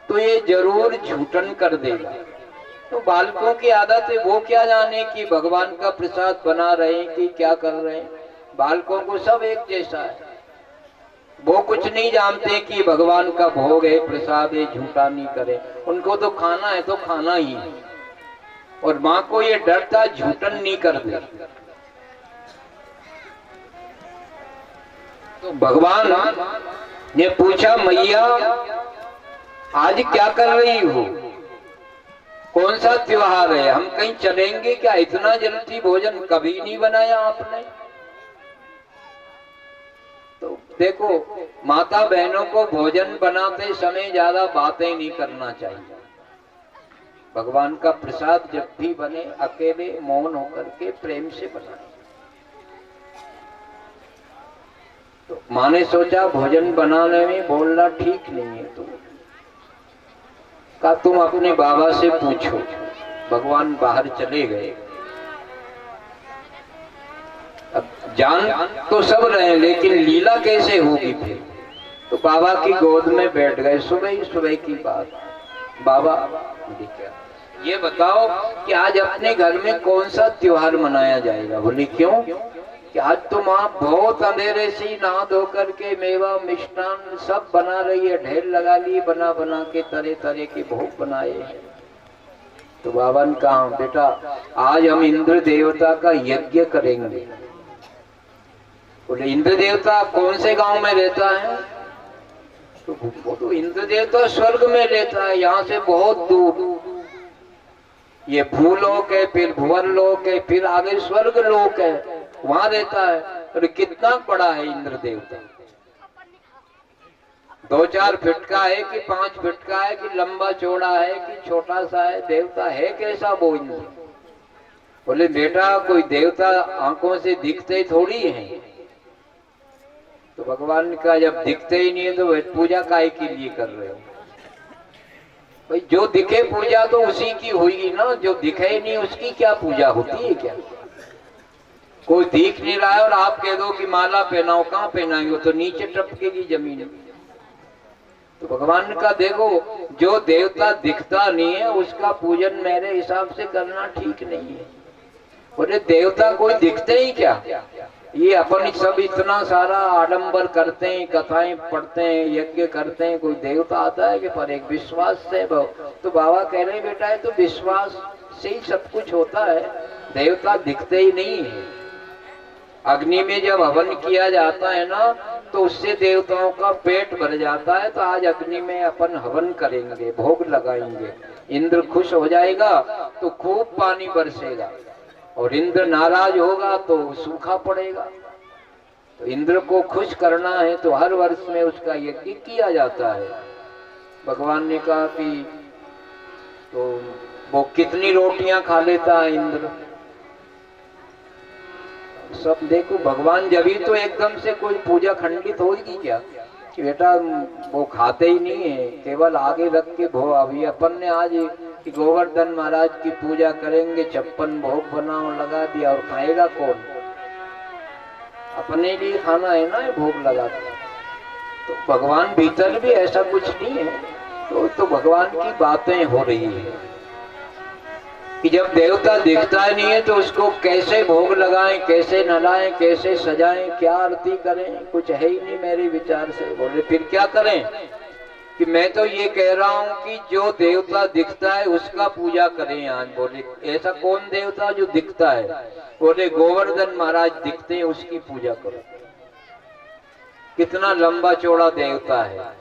तो ये जरूर झूठन कर देगा। तो बालकों की आदत है, वो क्या जाने कि भगवान का प्रसाद बना रहे हैं कि क्या कर रहे हैं। बालकों को सब एक जैसा है, वो कुछ नहीं जानते कि भगवान का भोग है, प्रसाद है, झूठा नहीं करे। उनको तो खाना है तो खाना ही है। और माँ को ये डर था झूठन नहीं कर दे। तो भगवान ने पूछा, मैया आज क्या कर रही हो, कौन सा त्योहार है, हम कहीं चलेंगे क्या, इतना जल्दी भोजन कभी नहीं बनाया आपने। तो देखो, माता बहनों को भोजन बनाते समय ज्यादा बातें नहीं करना चाहिए। भगवान का प्रसाद जब भी बने अकेले मौन होकर के प्रेम से बनाए। तो माँ ने सोचा भोजन बनाने में बोलना ठीक नहीं है, तो कहा तुम अपने बाबा से पूछो। भगवान बाहर चले गए। अब जान तो सब रहे, लेकिन लीला कैसे होगी फिर। तो बाबा की गोद में बैठ गए। सुबह की बात, बाबा ये बताओ कि आज अपने घर में कौन सा त्योहार मनाया जाएगा। बोले क्यों, कि आज तो माँ बहुत अंधेरे से नहा धो करके मेवा मिष्ठान सब बना रही है, ढेर लगा ली, बना बना के तरह तरह के भोग बनाए हैं। तो बाबा ने कहा, बेटा आज हम इंद्र देवता का यज्ञ करेंगे। बोले इंद्र देवता कौन से गांव में रहता है। तो वो तो इंद्र देवता स्वर्ग में रहता है, यहाँ से बहुत दूर। ये भूलोक है, फिर भुवन लोक है, फिर आगे स्वर्ग लोक है, वहां रहता है। और कितना बड़ा है इंद्र देवता, 2-4 फीट का है कि 5 फीट का है कि लंबा चौड़ा है कि छोटा सा है, देवता है कैसा वो इंद्र। बोले बेटा कोई देवता आंखों से दिखते थोड़ी हैं। तो भगवान का जब दिखते ही नहीं है तो पूजा काहे के लिए कर रहे हो। भाई जो दिखे पूजा तो उसी की हुई ना, जो दिखे ही नहीं उसकी क्या पूजा होती है क्या। कोई दिख नहीं रहा है और आप कह दो कि माला पहनाओ, कहाँ पहनाएंगे, तो नीचे टपकेगी जमीन। तो भगवान का देखो, जो देवता दिखता नहीं है उसका पूजन मेरे हिसाब से करना ठीक नहीं है। बोले देवता कोई दिखते ही क्या, ये अपन सब इतना सारा आडंबर करते हैं, कथाएं पढ़ते हैं, यज्ञ करते हैं, कोई देवता आता है कि पर एक विश्वास से। तो बाबा कह रहे हैं बेटा ये तो विश्वास से ही सब कुछ होता है, देवता दिखते ही नहीं है। अग्नि में जब हवन किया जाता है ना तो उससे देवताओं का पेट भर जाता है। तो आज अग्नि में अपन हवन करेंगे, भोग लगाएंगे, इंद्र खुश हो जाएगा तो खूब पानी बरसेगा, और इंद्र नाराज होगा तो सूखा पड़ेगा। तो इंद्र को खुश करना है तो हर वर्ष में उसका यज्ञ किया जाता है। भगवान ने कहा कि तो वो कितनी रोटियां खा लेता है इंद्र। सब देखो, भगवान जब ही तो एकदम से कोई पूजा खंडित होगी क्या, कि बेटा वो खाते ही नहीं है, केवल आगे रख के भो। अभी अपन ने आज कि गोवर्धन महाराज की पूजा करेंगे, 56 भोग बनाओ लगा दिया, और खाएगा कौन। अपने लिए खाना है ना ये भोग लगा दिया। तो भगवान भीतर भी ऐसा कुछ नहीं है। तो भगवान की बातें हो रही है कि जब देवता दिखता नहीं है तो उसको कैसे भोग लगाएं, कैसे नहलाएं, कैसे सजाएं, क्या आरती करें, कुछ है ही नहीं मेरे विचार से। बोले फिर क्या करें, कि मैं तो ये कह रहा हूं कि जो देवता दिखता है उसका पूजा करें आज। बोले ऐसा कौन देवता जो दिखता है। बोले गोवर्धन महाराज दिखते हैं, उसकी पूजा करो। कितना लंबा चौड़ा देवता है,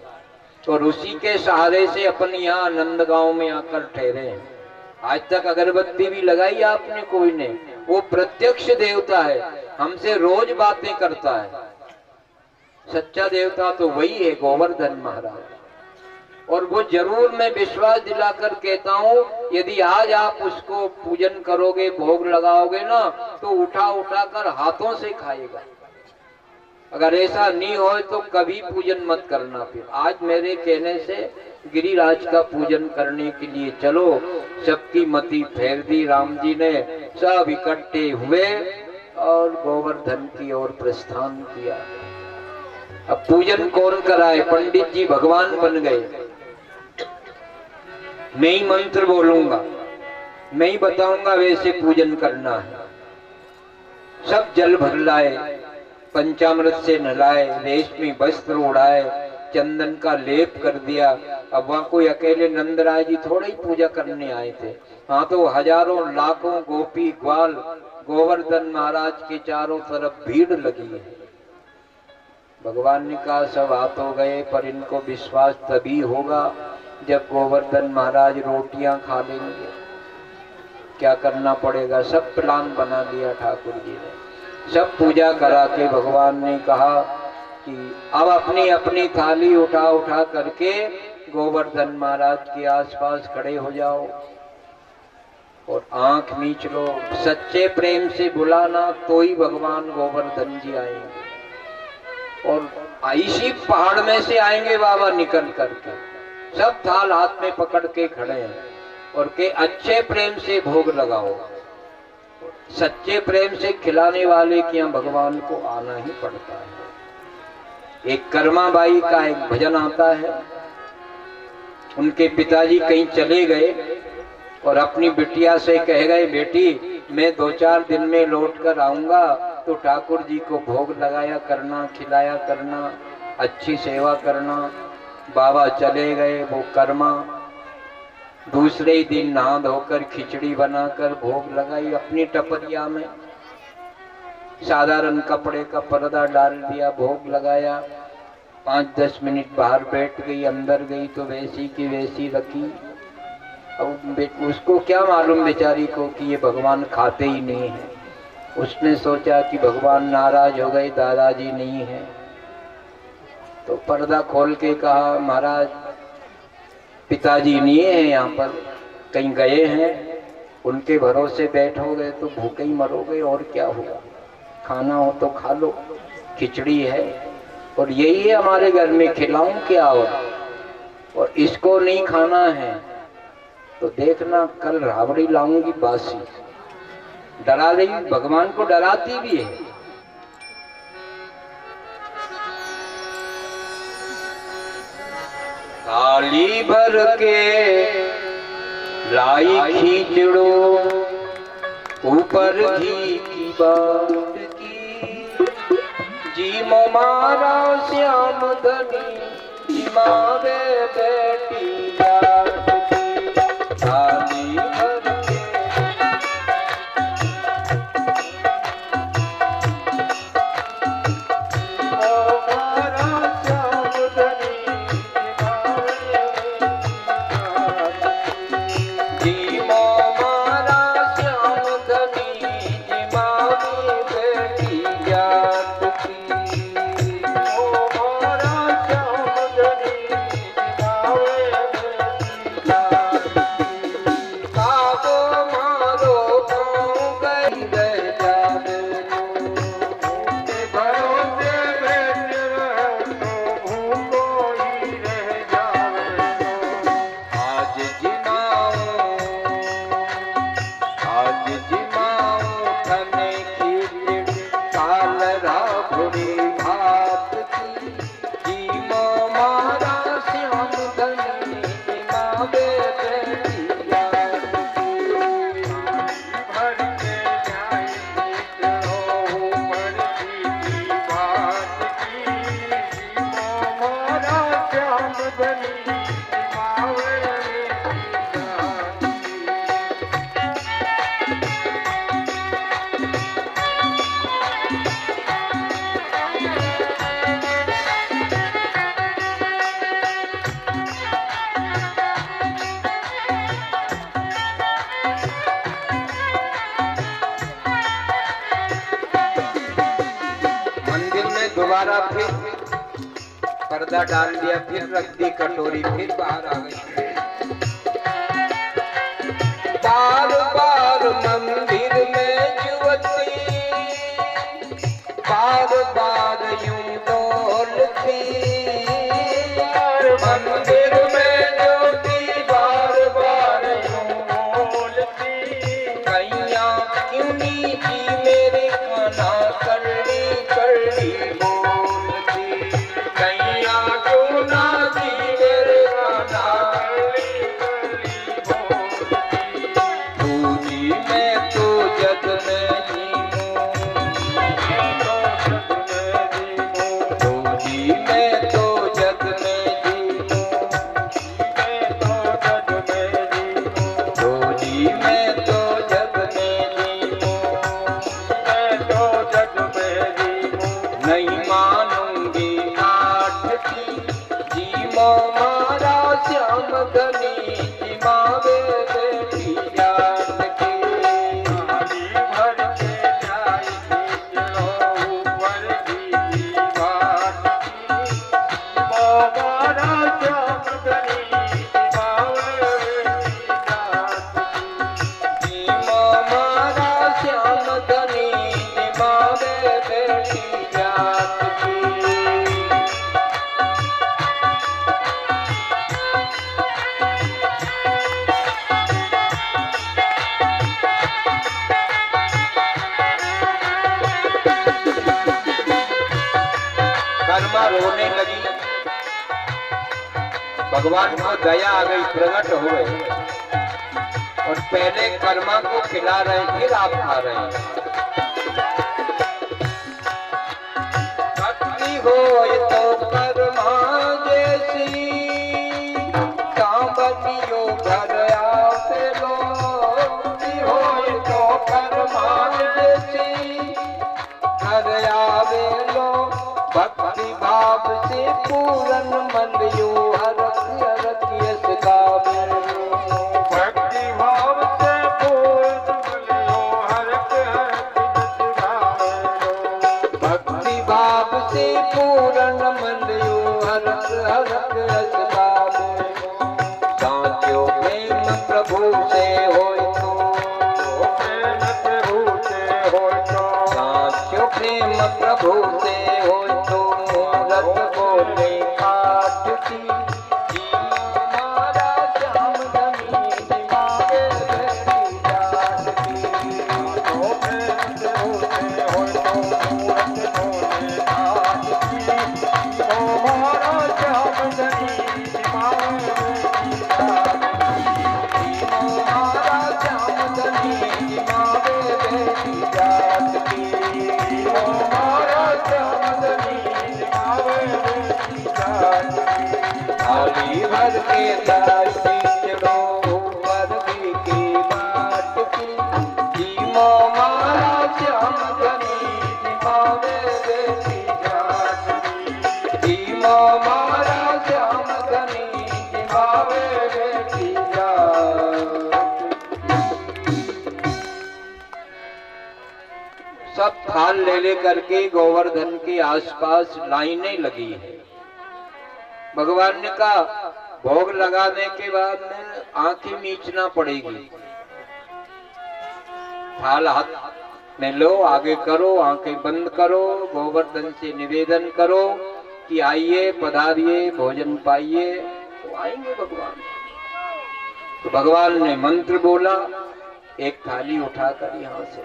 और उसी के सहारे से अपन यहाँ नंदगांव में आकर ठहरे हैं। आज तक अगरबत्ती भी लगाई आपने कोई ने, वो प्रत्यक्ष देवता है, हमसे रोज बातें करता है। सच्चा देवता तो वही है गोवर्धन महाराज। और वो जरूर मैं विश्वास दिलाकर कहता हूँ, यदि आज आप उसको पूजन करोगे, भोग लगाओगे ना, तो उठा उठा कर हाथों से खाएगा। अगर ऐसा नहीं हो तो कभी पूजन मत करना। फिर आज मेरे कहने से गिरिराज का पूजन करने के लिए चलो। सबकी मति फेर दी राम जी ने, सब इकट्ठे हुए और गोवर्धन की ओर प्रस्थान किया। अब पूजन कौन कराए, पंडित जी भगवान बन गए। मैं ही मंत्र बोलूंगा, मैं ही बताऊंगा वैसे पूजन करना है। सब जल भर लाए, पंचामृत से नहलाए, रेशमी वस्त्र उड़ाए, चंदन का लेप कर दिया। अब वहां कोई अकेले नंदराय जी थोड़े ही पूजा करने आए थे, हाँ तो हजारों लाखों गोपी ग्वाल गोवर्धन महाराज के चारों तरफ भीड़ लगी है। भगवान ने कहा सब आ तो गए, पर इनको विश्वास तभी होगा जब गोवर्धन महाराज रोटियां खा लेंगे। क्या करना पड़ेगा, सब प्लान बना लिया ठाकुर जी ने। सब पूजा करा के भगवान ने कहा कि अब अपनी अपनी थाली उठा उठा करके गोवर्धन महाराज के आसपास खड़े हो जाओ और आंख मीच लो। सच्चे प्रेम से बुलाना तो ही भगवान गोवर्धन जी आएंगे, और इसी पहाड़ में से आएंगे बाबा निकल करके। सब थाल हाथ में पकड़ के खड़े हैं और के अच्छे प्रेम से भोग लगाओ। सच्चे प्रेम से खिलाने वाले के यहाँ भगवान को आना ही पड़ता है। एक कर्मा बाई का एक भजन आता है। उनके पिताजी कहीं चले गए और अपनी बिटिया से कह गए, बेटी मैं 2-4 दिन में लौट कर आऊंगा तो ठाकुर जी को भोग लगाया करना, खिलाया करना, अच्छी सेवा करना। बाबा चले गए। वो कर्मा दूसरे ही दिन नहा धोकर खिचड़ी बनाकर भोग लगाई अपनी टपरिया में। साधारण कपड़े का पर्दा डाल दिया, भोग लगाया। 5-10 मिनट बाहर बैठ गई, अंदर गई तो वैसी की वैसी रखी। अब उसको क्या मालूम बेचारी को कि ये भगवान खाते ही नहीं है। उसने सोचा कि भगवान नाराज हो गए, दादाजी नहीं है, तो पर्दा खोल के कहा महाराज पिताजी नहीं है यहाँ पर, कहीं गए हैं, उनके भरोसे बैठोगे तो भूखे ही मरोगे और क्या होगा। खाना हो तो खा लो, खिचड़ी है और यही है हमारे घर में, खिलाऊं क्या। और इसको नहीं खाना है तो देखना कल राबड़ी लाऊंगी बासी। डरा रही, भगवान को डराती भी है। थाली भर के लाई खींचड़ो, ऊपर घी की बात की। जी मारा श्याम धनी, जिमावे बेटी जात की। थाली भर के मारा श्याम धनी, दोबारा फिर पर्दा डाल दिया, फिर रख दी कटोरी, फिर बाहर आ गई। बार बार मंदिर में जुवती, बार बार यूं डोलती। मंदिर में ज्योति बार बार यूं डोलती। कैया क्यों नी जी मेरे खाना करनी करनी बोलती। कैया क्यों ना जी मेरे खाना धनी जिमावे बेटी जात की। थाली भर के लाई खींचो ऊपर की बात की। मोहरा श्याम धनी जिमावे बेटी जात की। मोहरा श्याम धनी जिमावे बेटी जात की। कर्मा रोने लगी, भगवान को दया आ गई, प्रकट हो गए और पहले कर्मा को खिला रहे, फिर आप खा रहे हैं। भक्ति हो तो कर्मा जैसी, सांबतियो घर आते लो। भक्ति हो तो कर्मा जैसी, घर आवे लो। भक्ति भाव से पूरन मन यो हरक हरक यस गावे। भक्ति भाव से पूरन मन यो हरक हरक यस गावे। भक्ति भाव से पूरन मन यो हरक हरक यस गावे। साचो प्रेम प्रभु से होय तो, प्रेम प्रभु से होय तो, साचो प्रेम प्रभु से होय तो मूरत बोले काट की। हमारा श्याम धनी जिमावे बेटी जात की। तो प्रेम प्रभु से होय तो मूरत बोले काट की। हमारा श्याम धनी जिमावे बेटी जात की। हमारा श्याम धनी जिमावे बेटी जात की। हमारा श्याम धनी जिमावे बेटी जात की। थाली भर के लाई खींचो ऊपर की बाट की। जीमो मारा श्याम धनी जिमावे बेटी जात की। जीमो मारा श्याम धनी जिमावे बेटी जात की। सब थाल ले करके गोवर्धन के आसपास लाइनें लगी है। भगवान ने कहा भोग लगाने के बाद में आंखें मीचना पड़ेगी। थाल हाथ में लो, आगे करो, आंखें बंद करो, गोवर्धन से निवेदन करो कि आइए, पधारिए, भोजन पाइए। तो आएंगे भगवान। तो भगवान ने मंत्र बोला, एक थाली उठाकर यहाँ से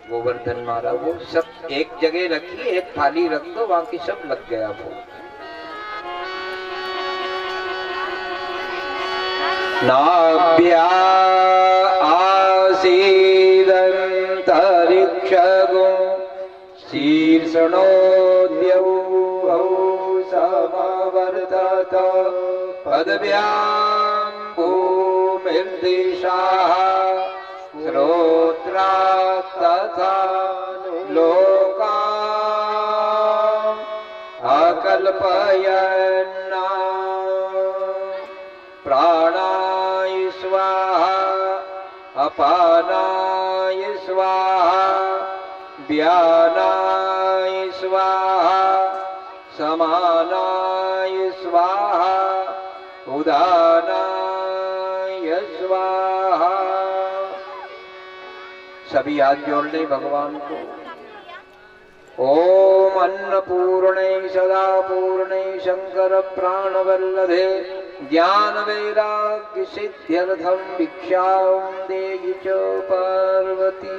गोवर्धन मारा, वो सब एक जगह रखी, एक थाली रख दो, बाकी सब लग गया वो। नाभ्या आसीदन्तरिक्षगो शीर्षणोद्यौ समवर्तत। पदव्यां भूमिर्दिशाः श्रोत्रा तथा लोका अकल्पयन्ना। प्राणाय स्वाहा अपानाय स्वाहा व्यानाय स्वाहा समानाय स्वाहा उदानाय स्वाहा। सभी हाथ जोड़ ले भगवान को। ओम अन्नपूर्णे सदा पूर्णे शंकर प्राणवल्लभे ज्ञान वैराग्य सिद्ध्यर्थम भिक्षां देहि च पार्वती।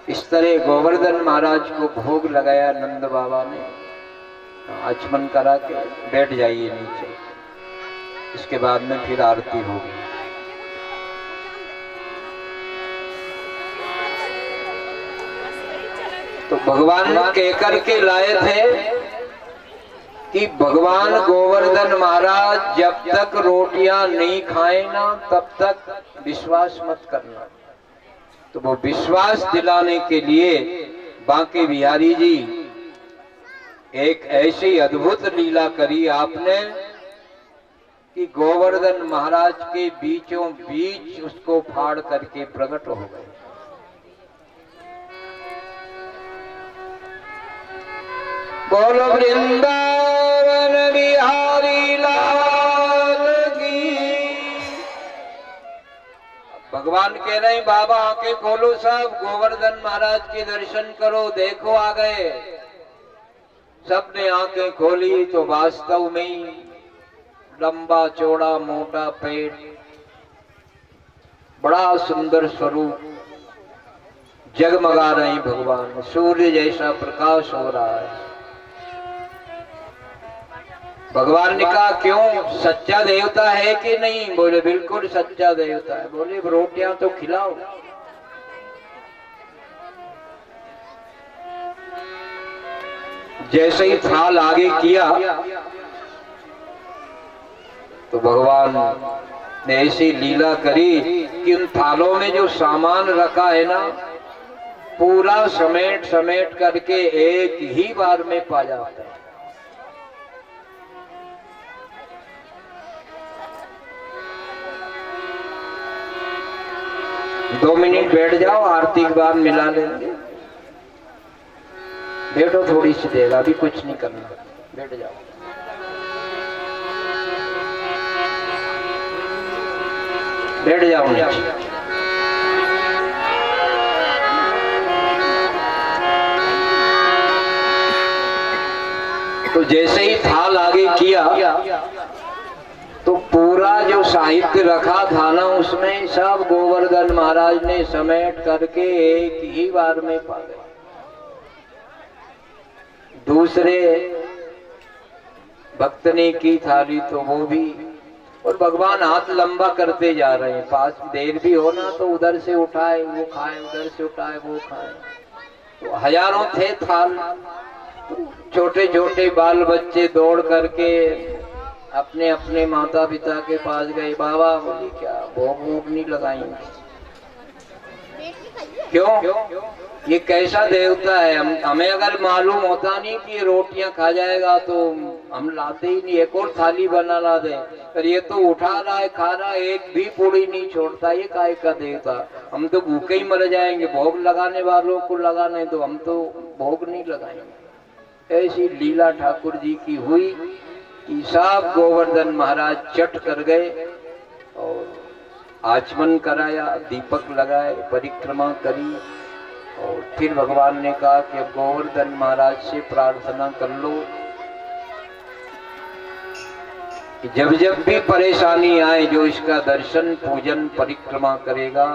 इस तरह गोवर्धन महाराज को भोग लगाया नंद बाबा ने। आचमन करा के बैठ जाइए नीचे, इसके बाद में फिर आरती होगी। तो भगवान कहकर के लाए थे कि भगवान गोवर्धन महाराज जब तक रोटियां नहीं खाए ना तब तक विश्वास मत करना। तो वो विश्वास दिलाने के लिए बांके बिहारी जी एक ऐसी अद्भुत लीला करी आपने कि गोवर्धन महाराज के बीचों बीच उसको फाड़ करके प्रकट हो गए। बोलो वृंदावन बिहारी लाल की। भगवान कह रहे हैं बाबा आंखें खोलो, सब गोवर्धन महाराज के दर्शन करो, देखो आ गए। सबने आंखें खोली तो वास्तव में लंबा चौड़ा मोटा पेट, बड़ा सुंदर स्वरूप, जगमगा रहे हैं भगवान, सूर्य जैसा प्रकाश हो रहा है। भगवान ने कहा क्यों, सच्चा देवता है कि नहीं? बोले बिल्कुल सच्चा देवता है। बोले रोटियां तो खिलाओ। जैसे ही थाल आगे किया तो भगवान ने ऐसी लीला करी कि उन थालों में जो सामान रखा है ना, पूरा समेट समेट करके एक ही बार में पा जाता है। दो मिनट बैठ जाओ, आरती के बाद मिला लेंगे। बैठो, थोड़ी सी देर, अभी कुछ नहीं करना, बैठ जाओ। बैठ जाओ नीचे। तो जैसे ही थाल आगे किया तो पूरा जो साहित्य रखा था ना, उसमें सब गोवर्धन महाराज ने समेट करके एक ही बार में पा गए। दूसरे भक्त ने की थाली तो वो भी, और भगवान हाथ लंबा करते जा रहे हैं। पास देर भी हो ना तो उधर से उठाए वो खाए, उधर से उठाए वो खाए। तो हजारों थे थाल। छोटे छोटे बाल बच्चे दौड़ करके अपने अपने माता पिता के पास गए। बाबा बोली क्या भोग वोग नहीं लगाएंगे? क्यों? ये कैसा देवता है? हमें अगर मालूम होता नहीं कि ये रोटियां खा जाएगा तो हम लाते ही नहीं, एक और थाली बना ला दे। पर ये तो उठा रहा है, खा रहा है, एक भी पूड़ी नहीं छोड़ता। ये काय का देवता? हम तो भूखे ही मर जाएंगे। भोग लगाने वालों को लगाने तो हम तो भोग नहीं लगाएंगे। ऐसी लीला ठाकुर जी की हुई कि सब गोवर्धन महाराज चट कर गए और आचमन कराया, दीपक लगाए, परिक्रमा करी। और फिर भगवान ने कहा कि अब गोवर्धन महाराज से प्रार्थना कर लो कि जब जब भी परेशानी आए, जो इसका दर्शन पूजन परिक्रमा करेगा,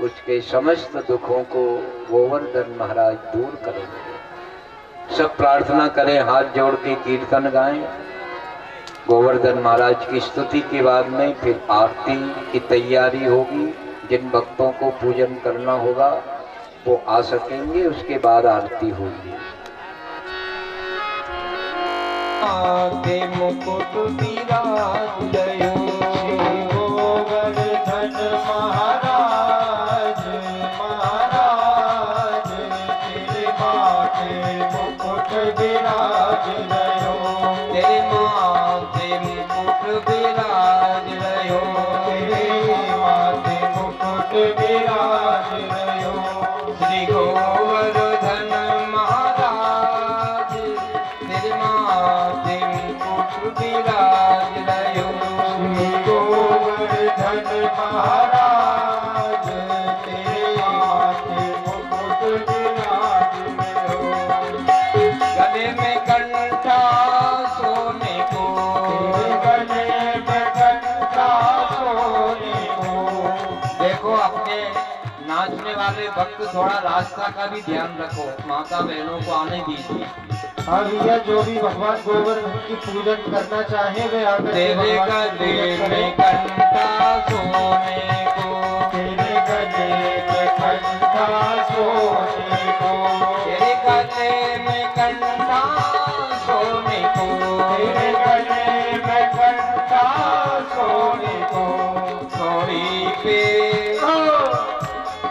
उसके समस्त दुखों को गोवर्धन महाराज दूर करेंगे। सब प्रार्थना करें, हाथ जोड़ के कीर्तन गाएं। गोवर्धन महाराज की स्तुति के बाद में फिर आरती की तैयारी होगी। जिन भक्तों को पूजन करना होगा वो आ सकेंगे, उसके बाद आरती होगी। मुकुट विराजयो श्री गोवर्धन महाराज, महाराज तेरे माथे मुकुट विराजयो, तेरे माथे मुकुट विराजयो, तेरे माथे मुकुट विराजयो श्री गोवर्धन महाराज, तेरे माथे मुकुट विराजयो श्री गोवर्धन महाराज, तेरे माथे मुकुट विराजयो। गले में कंठा सोने को, गले में कंठा सोने को। देखो अपने नाचने वाले भक्त थोड़ा रास्ता का भी ध्यान रखो, माता बहनों को आने दीजिए। अब यह जो भी भगवान गोवर्धन की पूजन करना चाहे वे आकर तेरे गले में कंठा सोने को, तेरे गले में कंठा सोने को, तेरे गले में कंठा सोने को, तेरे गले में कंठा सोने को।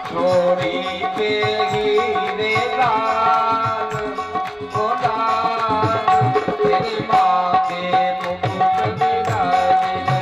छोड़ी पे हीरे लाल ओ लाल, तेरी माँ के मुकुट विराजयो,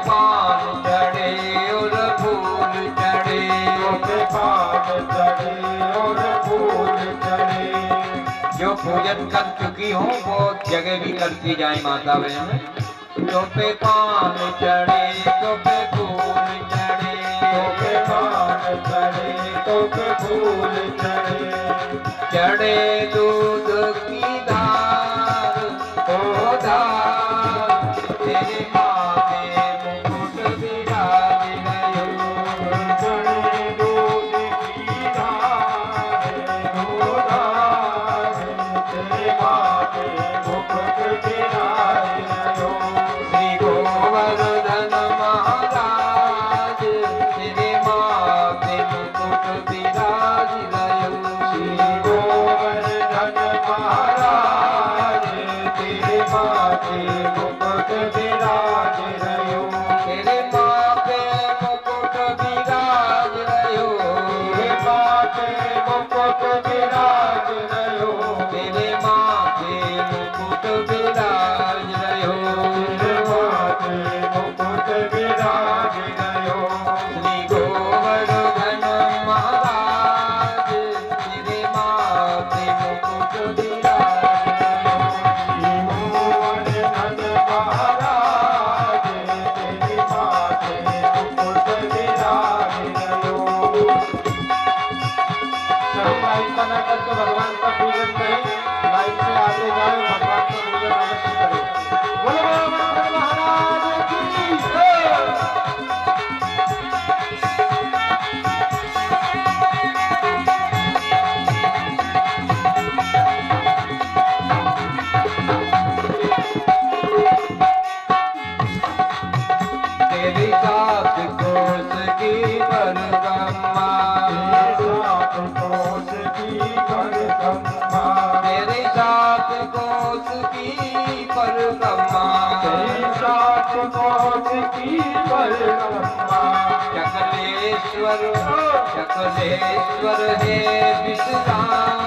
पान चढ़े और फूल चढ़े, तो पे पान चढ़े और फूल चढ़े। जो पूजन कर चुकी हो वो जगह भी करती जाए माता बहन। तो पे पान चढ़े तो पे फूल चढ़े, तो पे पान चढ़े तो पे फूल चढ़े। चढ़े दूध की धार ओ धार, तेरे माथे मुकुट विराज रहो। चढ़े दूध की धार ओ धार, तेरे माथे मुकुट विराज रहो। श्री गोवर्धन महाराज तेरे माथे मुकुट विराज रहो। श्री गोवर्धन महाराज तेरे माथे मुकुट विराज रहो। तेरे माथे मुकुट विराज रहो। तेरे माथे मुकुट विराज रहो। तेरे माथे मुकुट विराज रहो। तेरे माथे मुकुट विराज रहो। श्री गोवर्धन महाराज तेरे माथे मुकुट विराज रहो। श्री गोवर्धन महाराज तेरे माथे मुकुट विराज रहो। सब लाइन बना करके भगवान का पूजन करें। लाइन से आगे जाए, भगवान का पूजन अवश्य करें। बोलो गोवर्धन महाराज की जय। तेरी सात कोस की परिक्रमा, सात कोस की परिक्रमा, तेरी सात कोस की परिक्रमा, तेरी सात कोस की परिक्रमा। शकलेश्वर शकलेश्वर है विश्राम,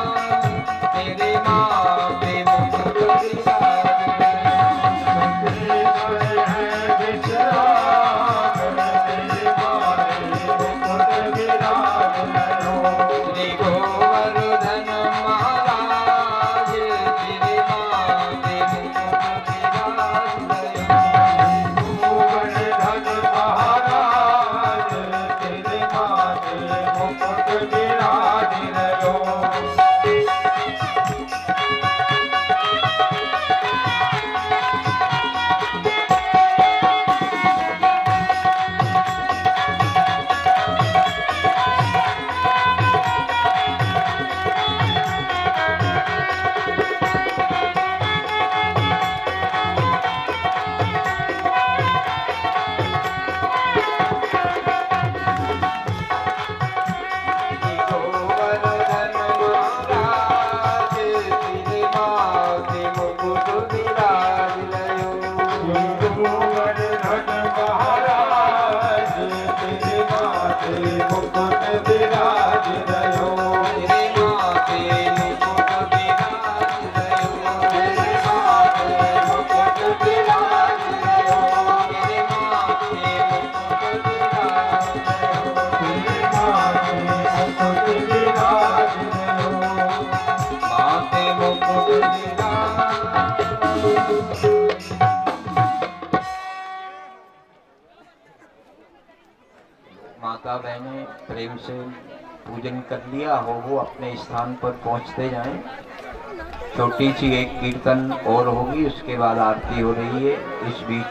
तेरे माथे मुकुट विराज रहो। शुक्लेश्वर है विश्राम, तेरे माथे मुकुट विराज रहो। श्री गोवर्धन महाराज तेरे माथे मुकुट विराज रहो। गोवर्धन महाराज तेरे माथे मुकुट विराज रहो। गोवर्धन महाराज तेरे माथे मुकुट विराज रहो। गोवर्धन महाराज तेरे माथे मुकुट विराज रहो। तेरे माथे मुकुट विराज रहो। तेरे माथे मुकुट विराज रहो। तेरे माथे मुकुट विराज रहो। तेरे माथे मुकुट विराज रहो। माथे मुकुट विराज। माता बहनें प्रेम से पूजन कर लिया हो वो अपने स्थान पर पहुंचते जाएं। छोटी सी एक कीर्तन और होगी, उसके बाद आरती हो रही है। इस बीच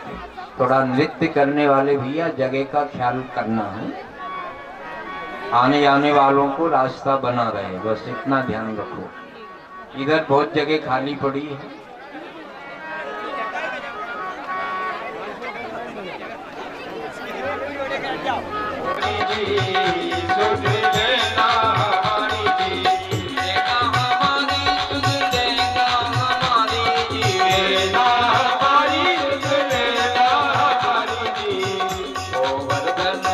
थोड़ा नृत्य करने वाले भैया जगह का ख्याल करना है, आने जाने वालों को रास्ता बना रहे, बस इतना ध्यान रखो। इधर बहुत जगह खाली पड़ी है। सुध लेना हमारी जी, लेना हमारी सुध लेना हमारी जी, लेना हमारी सुध लेना हमारी जी। गोवर्धन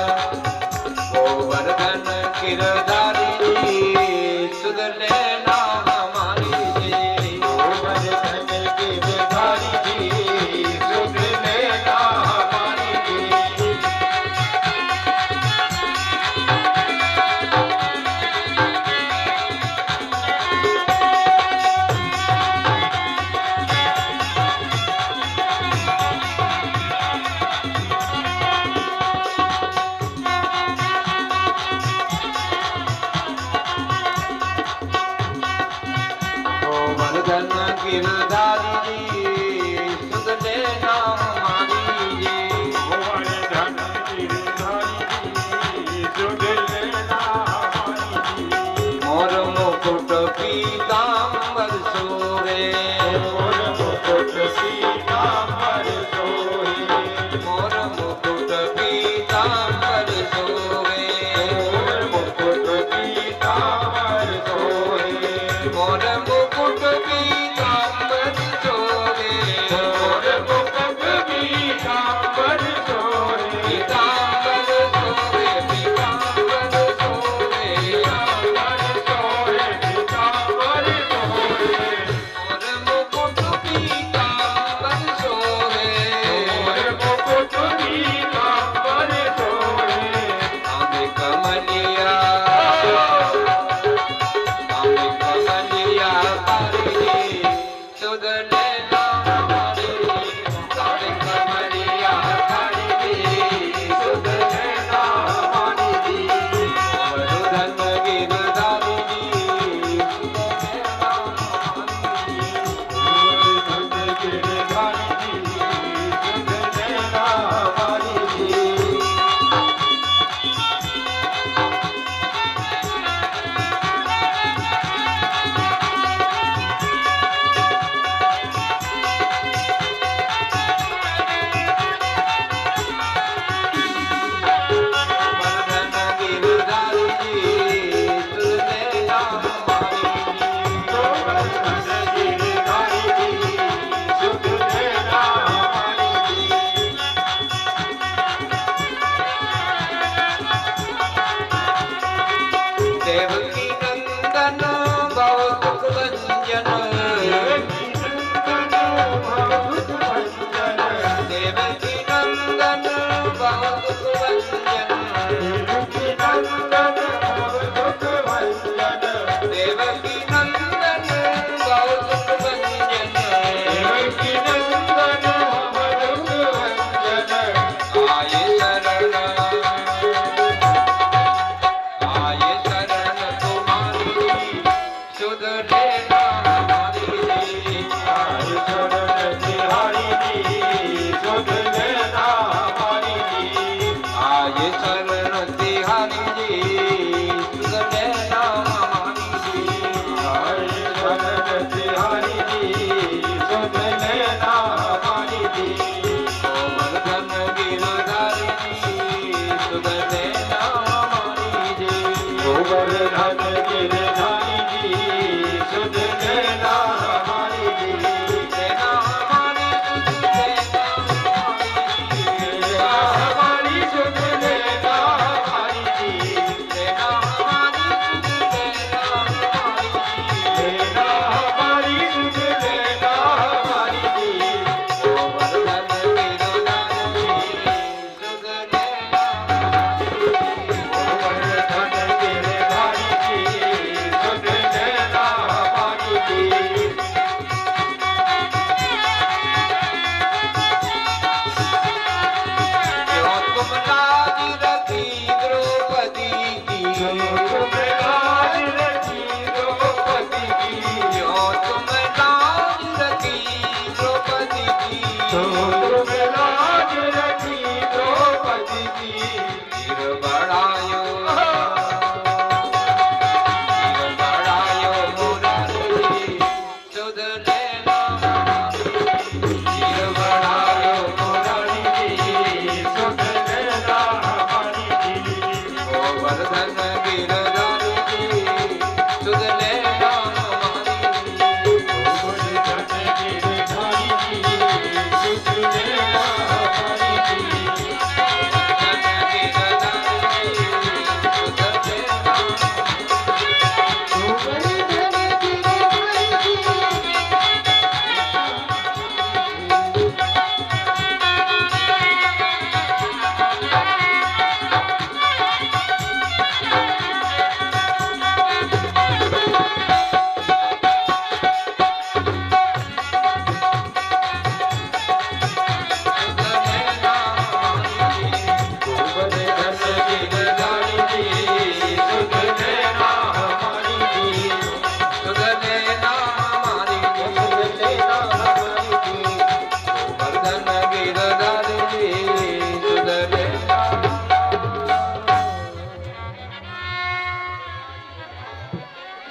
गोवर्धन गिरधारी जी, सुध लेना हमारी जी। गोवर्धन गिरधारी जी, सुध लेना हमारी जी।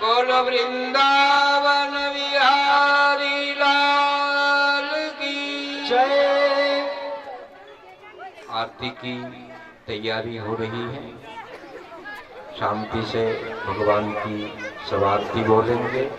बोलो वृंदावन बिहारी लाल की जय। आरती की तैयारी हो रही है। शांति से भगवान की सब आरती बोलेंगे।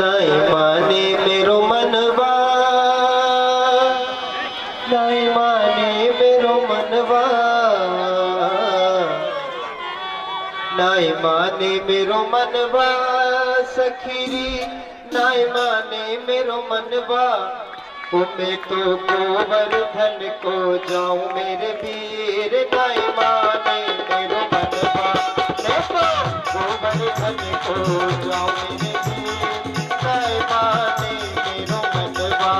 नहीं माने मेरो मनवा, नहीं माने मेरो मनवा, नहीं माने मेरो मनवा सखीरी, नहीं माने मेरो मनवा। ओ मैं तो गोवर्धन को जाऊं मेरे वीर, नहीं माने मेरो मनवा। मैं तो गोवर्धन को जाऊं मेरे माने मेरो मनवा।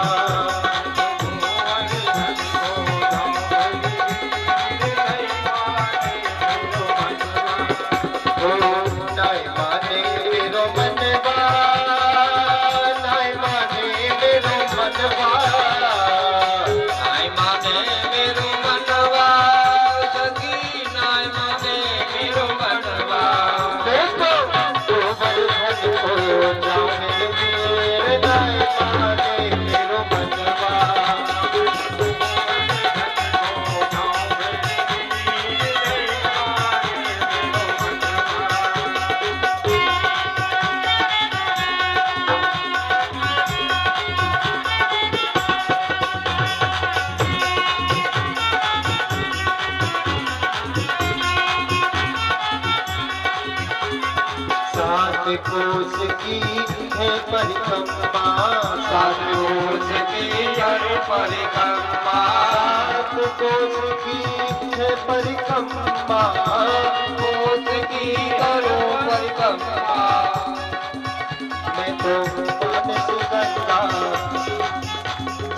सात कोस की है परिक्रमा, सात कोस की है परिक्रमा, सात कोस की है परिक्रमा, कोस की करो परिक्रमा। मैं तो मानसी गंगा,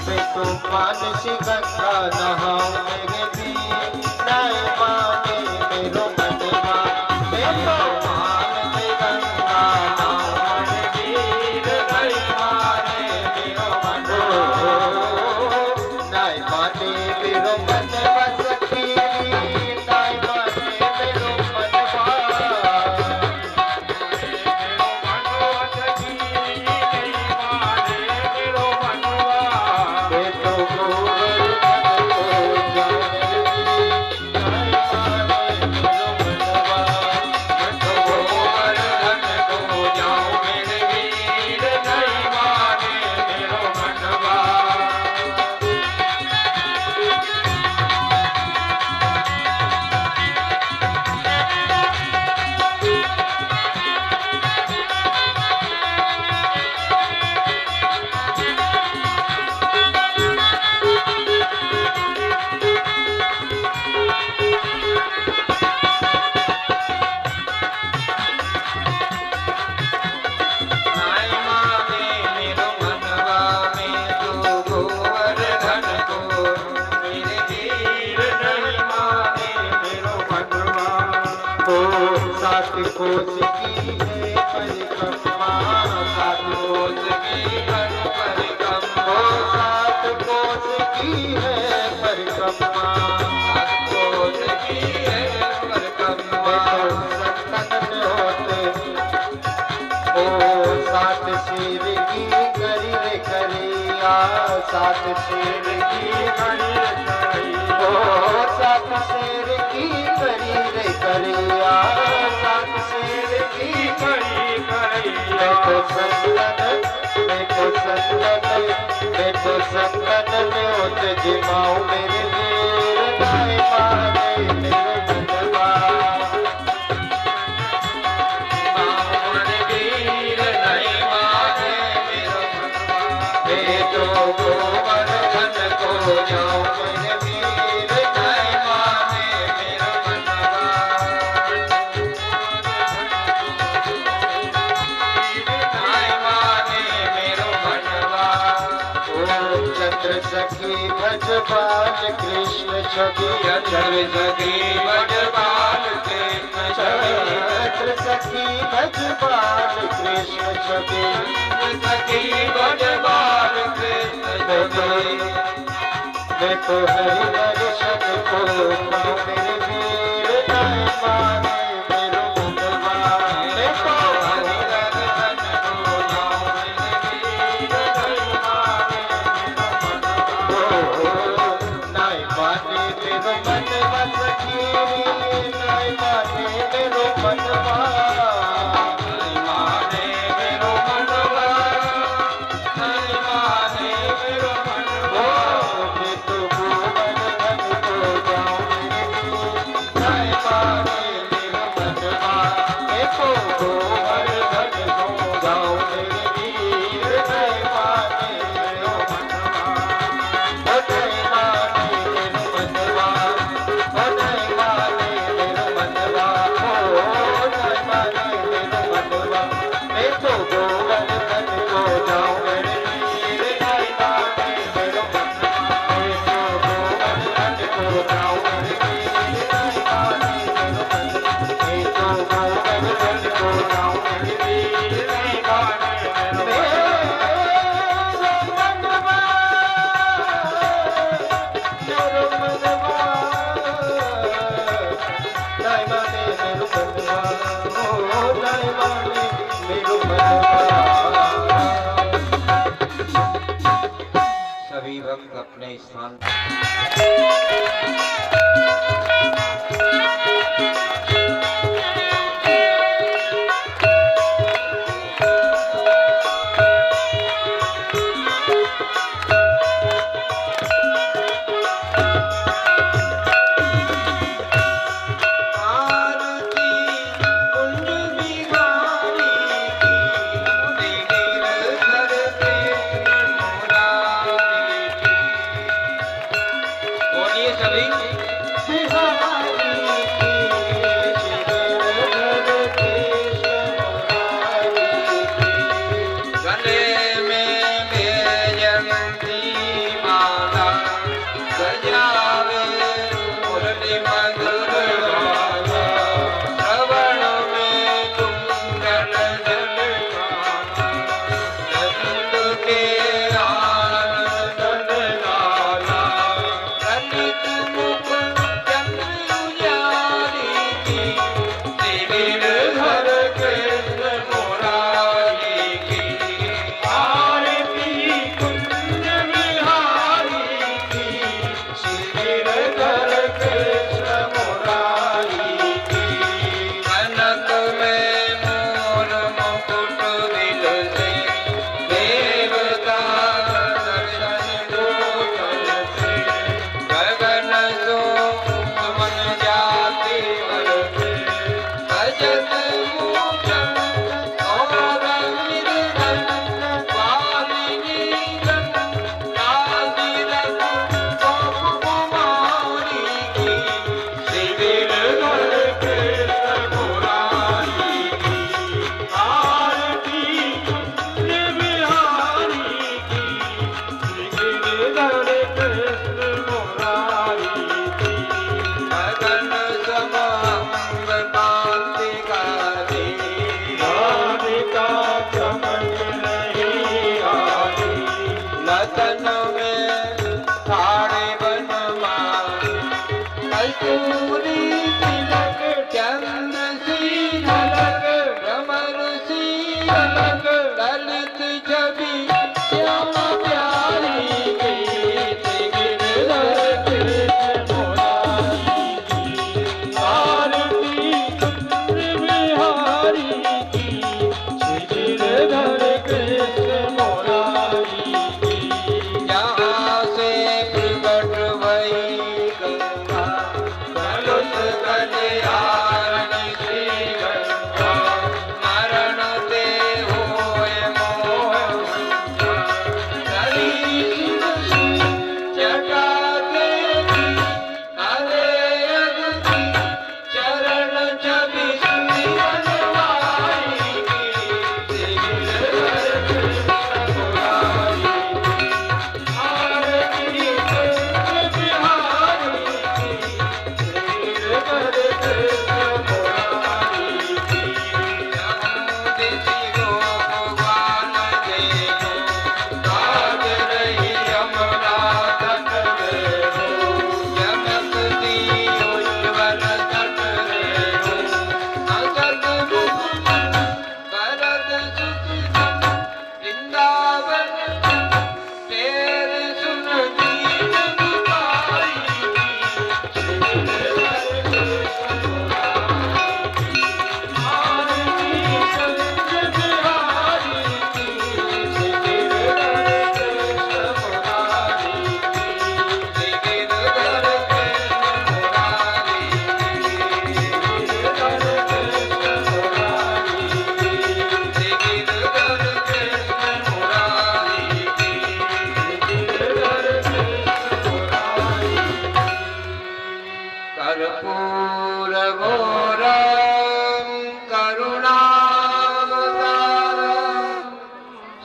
मैं तो मानसी गंगा नहाऊं मेरे भी नहीं माने मेरो मनवा। मैं तो मानसी गंगा नहाऊं मेरे भी नहीं माने मेरो मनवा, नहीं माने मेरो मनवा सखी, नहीं माने मेरो मनवा। सात कोस की है परिक्रमा, सात कोस की है परिक्रमा, सात कोस की है परिक्रमा, सात कोस की है परिक्रमा। संतन होते ओ सात शेर की करी रे करिया, सात शेर की करी रे करिया, ओ सात शेर की करी रे करिया, सात शेर की करी करिया। मैं तो संतन, मैं तो संतन, मैं तो संतन में होते जिमाऊं मेरे वीर नहीं माने मेरे मनवा। जिमाऊं मेरे वीर नहीं माने मेरे मनवा। मैं तो गोवर्धन को जाऊं मेरे वीर नहीं माने मेरे मनवा। नहीं माने मेरो मनवा। ओम चंद्र सखी भज बाल कृष्ण छवि, चंद्र सखी भज बाल कृष्ण छवि, चंद्र सखी भज बाल कृष्ण छवि, चंद्र सखी भज बाल कृष्ण छवि। मैं तो हरि दर्शन को पाऊं मेरे वीर नहीं माने मेरो मनवा। मैं तो हरि दर्शन को पाऊं मेरे वीर नहीं माने मेरो मनवा। नहीं माने मेरो मनवा सखी, नहीं माने मेरो मनवा, नहीं माने मेरो मनवा, नहीं माने मेरो मनवा। मैं तो गोवर्धन को जाऊं मेरे वीर नहीं माने मेरो मनवा। मैं तो गोवर्धन को जाऊं मेरे वीर नहीं माने मेरो मनवा। ओ नहीं माने मेरो मनवा, ओ नहीं माने मेरो मनवा, ओ नहीं माने मेरो मनवा। मैं तो गोवर्धन को जाऊं मेरे वीर नहीं माने मेरो मनवा। मैं तो गोवर्धन को जाऊं मेरे वीर नहीं माने मेरो मनवा। मैं तो गोवर्धन को जाऊं मेरे वीर नहीं माने मेरो मनवा। मेरो मनवा, नहीं माने मेरो मनवा, ओ नहीं माने मेरो मनवा। सभी भक्त अपने स्थान आरती कुंज बिहारी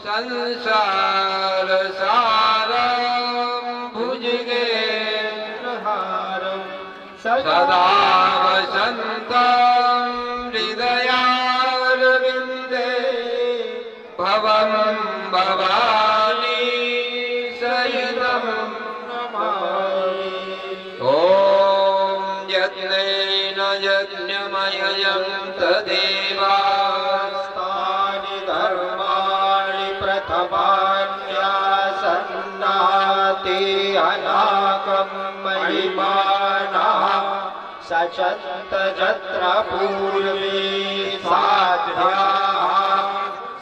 संसार सारम भुजगे सदा वसन्तं हृदयारविन्दे भवं भवानी सहितं नमामि। ॐ यज्ञेन यज्ञमयं तदेवास्तानि धर्माणि प्रथमान्यासन्नाते अनाकं महिमानः सचन्त जत्र पूर्वे साध्याः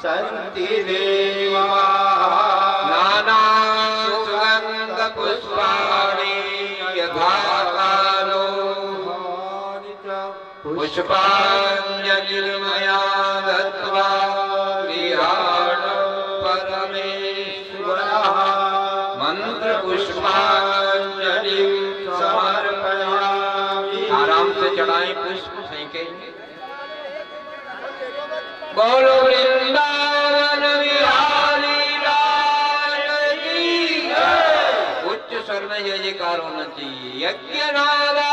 सन्ति देवाः नानासुगन्धपुष्पाणि यथा कालो पुष्पाञ्जलिर्मया दत्त्वा गृहाण परमेश्वरः मन्त्रपुष्पाञ्जलिं समर्पयामि। आराम से चढ़ाएं पुष्प फेंके। बोलो वृंदावन बिहारी लाल की जय। उच्च स्वर में जय जयकार होना चाहिए। यज्ञ नारा